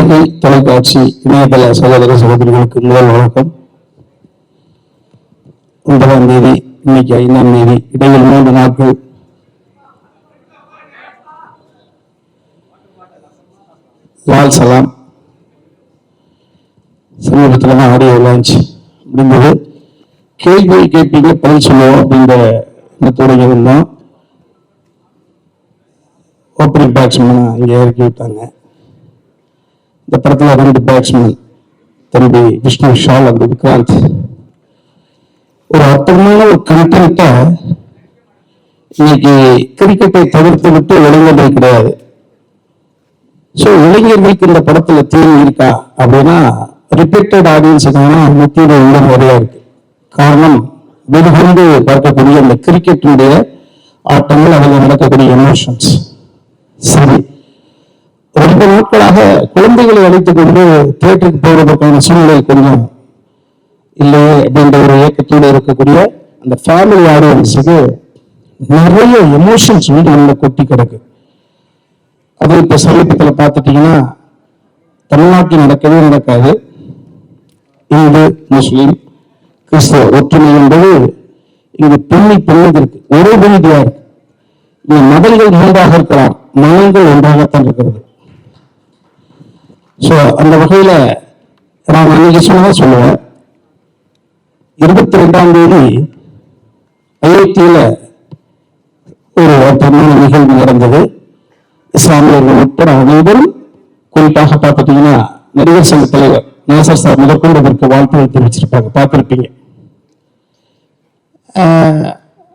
பொதிகை தொலைக்காட்சி இணையதள சகோதர சகோதரிகளுக்கு முதல் வணக்கம். 9ஆம் தேதி, இன்னைக்கு 5ஆம் தேதி, இடையில் 3 நாட்கள் லால் சலாம் சமீபத்தில் தான் ஆடியோ லான்ச் முடிந்தது. கேள்வி கேட்பீங்க, பதில் சொல்லுவோம் அப்படின்ற எண்ணத்தோடு இருந்தோம். ஓப்பனிங் பேட்ஸ்மேன் இங்கே இறக்கி விட்டாங்க. இந்த படத்தில் 2 பேட்ஸ்மேன், தம்பி விஷ்ணு விஷால் அப்படி விக்ராந்த். ஒரு அற்புதமான ஒரு கண்டென்ட்டை இன்னைக்கு கிரிக்கெட்டை தவிர்த்து விட்டு இளைஞர்கள் கிடையாது. ஸோ இளைஞர்களுக்கு இந்த படத்தில் தீர்வு இருக்கா அப்படின்னா ரிப்பீட்டட் ஆடியன்ஸுக்கான முக்கிய உள்ள நிறையா இருக்கு. காரணம், வெளிகொண்டு பார்க்கக்கூடிய இந்த கிரிக்கெட்டினுடைய ஆட்டங்கள், அதில் நடக்கக்கூடிய எமோஷன்ஸ். சரி, ரொம்ப நாட்களாக குழந்தைகளை அழைத்துக் கொண்டு தியேட்டருக்கு போவதற்கான சூழ்நிலை கொஞ்சம் இல்லையே அப்படின்ற ஒரு இயக்கத்தோடு இருக்கக்கூடிய அந்த ஃபேமிலி ஆடியன்ஸுக்கு நிறைய எமோஷன்ஸ் வீடுகளில் கொட்டி கிடக்கு. அது இப்ப சமீபத்தில் பார்த்துட்டீங்கன்னா தமிழ்நாட்டில் நடக்கவே நடக்காது. இந்து, முஸ்லீம், கிறிஸ்தவ ஒற்றுமை என்பது இங்கு பின்னது இருக்கு. ஒரே ரீதியா இருக்கு. இங்க மதங்கள் 3ஆக இருக்கலாம், மனங்கள் ஒன்றாகத்தான் இருக்கிறது. ஸோ அந்த வகையில நான் அன்னைக்கு சொன்னதான் சொல்லுவேன். 22ஆம் தேதி அயோத்தியில ஒரு அற்புதமான நிகழ்வு நடந்தது. இஸ்லாமியர்கள் உட்பட அனைவரும், குறிப்பாக பார்த்துட்டீங்கன்னா நடிகர் சங்க தலைவர் நாசர் சார் முதற்கொண்டு அதற்கு வாழ்த்துக்கள் தெரிவிச்சிருப்பாங்க, பார்த்திருப்பீங்க.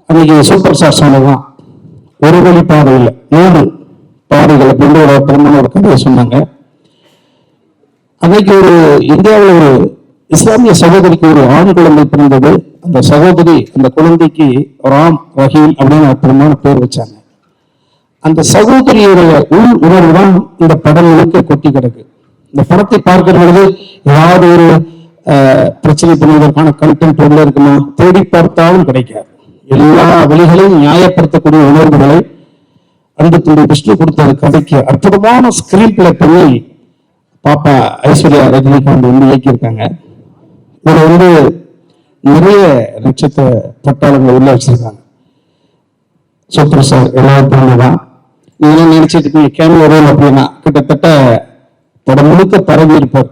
அன்னைக்கு சூப்பர் ஸ்டார் சொன்னதான் ஒரு வழி பாதை இல்லை, 3 பாதைகள் அப்படின்னு ஒரு அற்புதமான ஒரு கதையை சொன்னாங்க. அன்னைக்கு ஒரு இந்தியாவில் ஒரு இஸ்லாமிய சகோதரிக்கு ஒரு ஆண் குழந்தை பிறந்தது. அந்த சகோதரி அந்த குழந்தைக்கு ராம் ரஹீம் அப்படின்னு அற்புதமான பேர் வச்சாங்க. அந்த சகோதரியுடைய உள் உணர்வு தான் இந்த படம் முழுக்க கொட்டி கிடக்கு. இந்த படத்தை பார்க்கிற பொழுது ஏதாவது ஒரு பிரச்சனை பண்ணுவதற்கான கண்டென்ட் உள்ள இருக்குமா, தேடி பார்த்தாலும் கிடைக்காது. எல்லா வழிகளையும் நியாயப்படுத்தக்கூடிய உணர்வுகளை அன்பு தம்பி விஷ்ணு கொடுத்த கதைக்கு அற்புதமான ஸ்கிரீன் பிளே பண்ணி பாப்பா ஐஸ்வர்யா ரஜினிகாந்த் இயக்கியிருக்காங்க. இதுல நிறைய நட்சத்திர பட்டாளங்கள் உள்ள வச்சிருக்காங்க. சூப்பர் ஸ்டார் எல்லாரும் தான். நீங்க நினைச்சிட்டு இருக்கீங்க கேமியோ ரோல் அப்படின்னா கிட்டத்தட்ட படம் முழுக்க பரவி இருப்பார்.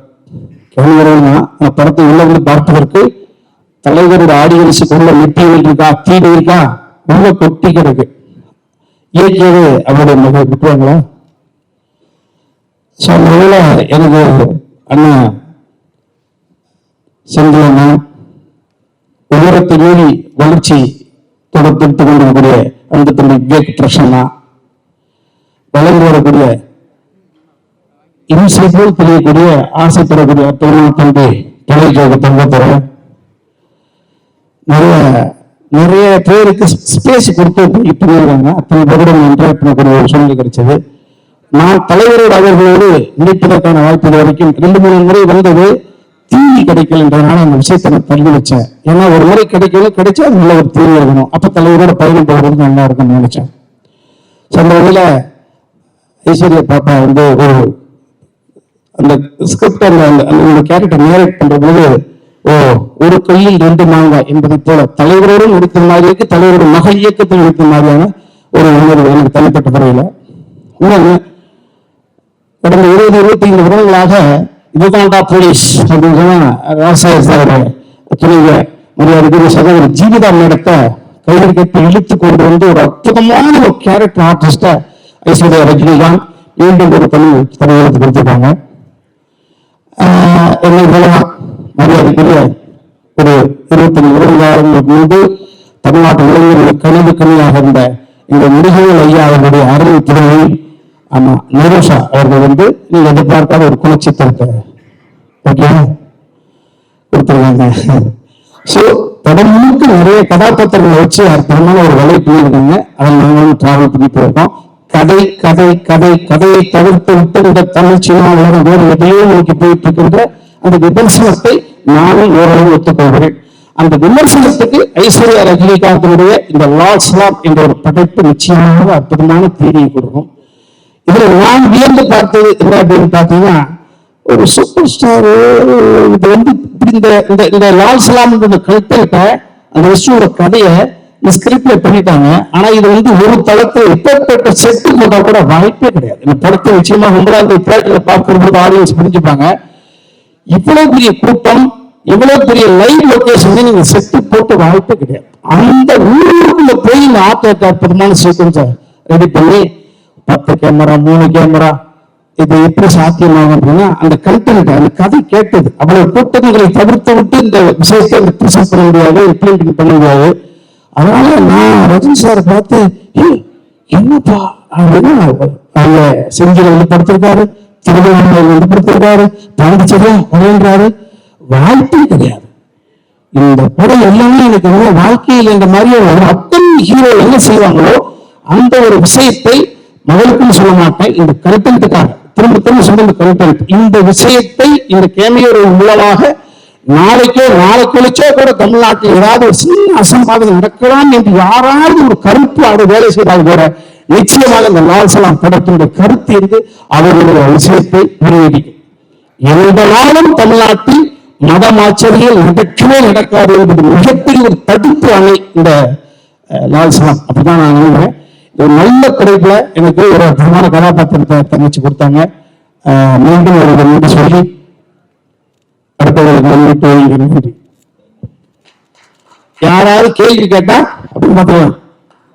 கேமியோ ரோல்னா படத்தை உள்ள வந்து பார்ப்பதற்கு தலைவரோட ஆடியன்ஸுக்கு உள்ள மெட்டீரியல் இருக்கா, தீடு இருக்கா, உள்ள கொட்டி கிடக்கு. இயக்கியது அவருடைய மகள் விட்டுவாங்களா? ஸோ அந்த வகையில் எனக்கு அண்ணன் செந்திலண்ணா, உயரத்தை மீறி வளர்ச்சி தொடர்ந்து கொண்டிருக்கக்கூடிய அந்த தம்பி விவேக் பிரசன்னா, வளர்ந்து வரக்கூடிய இம்சை போல் தெரியக்கூடிய ஆசைப்படக்கூடிய அற்புதமான தம்பி தொலைக்காக தங்கத்தர, நிறைய பேருக்கு ஸ்பேஸ் கொடுத்து இப்படி இருக்காங்க. அத்தனை பேருடன் இன்டராக்ட் பண்ணக்கூடிய ஒரு சூழ்நிலை கிடைச்சது. நான் தலைவரோடு அவர்களோடு நினைப்பதற்கான வாய்ப்பு வரைக்கும் 2-3 முறை வந்தது. தீனி கிடைக்கல என்றனால அந்த விஷயத்தை நான் தள்ளி வச்சேன். ஏன்னா ஒரு முறை கிடைச்சா நல்ல ஒரு தீனி இருக்கணும், அப்ப தலைவரோட பயணம் போகிறது நல்லா இருக்கும்னு நினைச்சேன். அந்த வகையில ஐஸ்வர்யா பாப்பா வந்து அந்த ஸ்கிரிப்ட் அந்த கேரக்டர் நேரேட் பண்ற போது ஒரு கையில் 2 மாங்காய் என்பதை போல தலைவரோடு நடித்த மாதிரி இருக்கு, தலைவரோட மகள் இயக்கத்தில் நடித்த மாதிரியான ஒரு உணர்வு எனக்கு தனிப்பட்ட முறையில. இன்னொன்று, கடந்த 20-25 வருடங்களாக இதுதான்டா போலீஸ் அப்படின்னு சொன்னா துணைவிய மரியாதைக்குரிய சகோதரி ஜீவிதா மேடத்தை கையில் கட்டி இழுத்து கொண்டு வந்து ஒரு அற்புதமான ஒரு கேரக்டர் ஆர்டிஸ்ட ஐஸ்வர்யா ரஜினிகாந்த் மீண்டும் ஒரு தலைவருக்கு கொடுத்துருக்காங்க. என்னை சொல்லலாம், மரியாதைக்குரிய ஒரு 25 வருடங்களுக்கு முன்பு தமிழ்நாட்டு இளைஞர்கள் கனவு கனியாக இருந்த இந்த முருகன் ஐயா அவர்களுடைய அருள் திறமை, ஆமா நிரோஷா அவர்கள் வந்து நீங்க எதிர்பார்க்காத ஒரு குணச்சித்திரத்தை கொடுத்துருக்காங்க. ஸோ படம் முழுக்க நிறைய கதாபாத்திரங்களை வச்சு அற்புதமான ஒரு வேலை பண்ணியிருக்காங்க. அதில் நாங்களும் டிராவல் பண்ணி போயிருக்கோம். கதை கதை கதை கதையை தவிர்த்து விட்டு இந்த தமிழ் சினிமா உலகம் வேறு எதையோ நோக்கி போயிட்டு இருக்கின்ற அந்த விமர்சனத்தை நானும் ஓரளவு ஒத்துக்கொள்கிறேன். அந்த விமர்சனத்துக்கு ஐஸ்வர்யா ரஜினிகாந்தினுடைய இந்த லால் சலாம் என்ற ஒரு படைப்பு நிச்சயமாக அற்புதமான தீர்வை கொடுக்கும். இதுல நான் வியந்து பார்த்தது என்ன அப்படின்னு பார்த்தீங்கன்னா, ஒரு சூப்பர் ஸ்டார் இது வந்து இந்த இந்த இந்த லால் சலாம் கல்டென்ட்டை அந்த விஷயோட கதையை இந்த ஸ்கிரிப்ட்ல பண்ணிட்டாங்க. ஆனா இது வந்து ஒரு தளத்துல எப்பேற்பட்ட செட்டு போட்டா கூட வாய்ப்பே கிடையாது. இந்த படத்தை நிச்சயமா 9ஆம் தேட்டர்ல பார்க்கும்போது ஆடியன்ஸ் புரிஞ்சுப்பாங்க. இவ்வளவு பெரிய கூட்டம், இவ்வளவு பெரிய லைவ் லொகேஷன் நீங்க செட்டு போட்டு வாய்ப்பே கிடையாது. அந்த ஊருக்குள்ள போய் இந்த 1940 சீக்வன்ஸை ரெடி பண்ணி 10 கேமரா 3 கேமரா இது எப்படி சாத்தியமாகும் அப்படின்னா அந்த கண்டென்ட் அந்த கதை கேட்டது அவ்வளவு கூட்டங்களை தவிர்த்து விட்டு இந்த விஷயத்தை ரிப்ரசென்ட் பண்ண முடியாது, இம்ப்ளிமெண்ட் பண்ண முடியாது. அதனால நான் ரஜினி சாரை பார்த்து என்னப்பா அப்படின்னா அவங்க செஞ்சில வந்து படுத்திருக்காரு, திருவண்ணாமலை வந்து படுத்திருக்காரு, பாண்டிச்சேரியா வரைன்றாரு. வாய்ப்பே கிடையாது. இந்த படம் எல்லாமே எனக்கு வாழ்க்கையில் இந்த மாதிரி ஒரு அத்தனை ஹீரோ என்ன செய்வாங்களோ அந்த ஒரு விஷயத்தை மகளுக்கும் சொல்ல மாட்டேன். இந்த கண்டென்ட்டுக்காக திரும்ப திரும்ப சொல்ற கண்டென்ட் இந்த விஷயத்தை இந்த கேமியோட மூலமாக நாளைக்கோ நாளை கழிச்சோ கூட தமிழ்நாட்டில் ஏதாவது ஒரு சின்ன அசம்பாவிதம் நடக்கலாம் என்று யாராவது ஒரு கருப்பு அதை வேலை செய்தால் கூட நிச்சயமாக இந்த லால் சலாம் படத்தினுடைய கருத்து இருந்து அவர்களுடைய விஷயத்தை முறியடிக்கும். எந்த நாளும் தமிழ்நாட்டில் மதமாச்சரியில் நடக்கவே நடக்காது என்பது மிகப்பெரிய ஒரு தடுப்பு அணை இந்த லால் சலாம். அப்படிதான் நான் நினைக்கிறேன். ஒரு நல்ல படைப்புல எனக்கு ஒரு அற்புதமான கதாபாத்திரத்தை தங்கச்சி கொடுத்தாங்க. மீண்டும் ஒரு நன்றி சொல்லி அடுத்தவர்களுக்கு நன்றி. யாராவது கேள்வி கேட்டா அப்படின்னு பார்த்துக்கலாம்.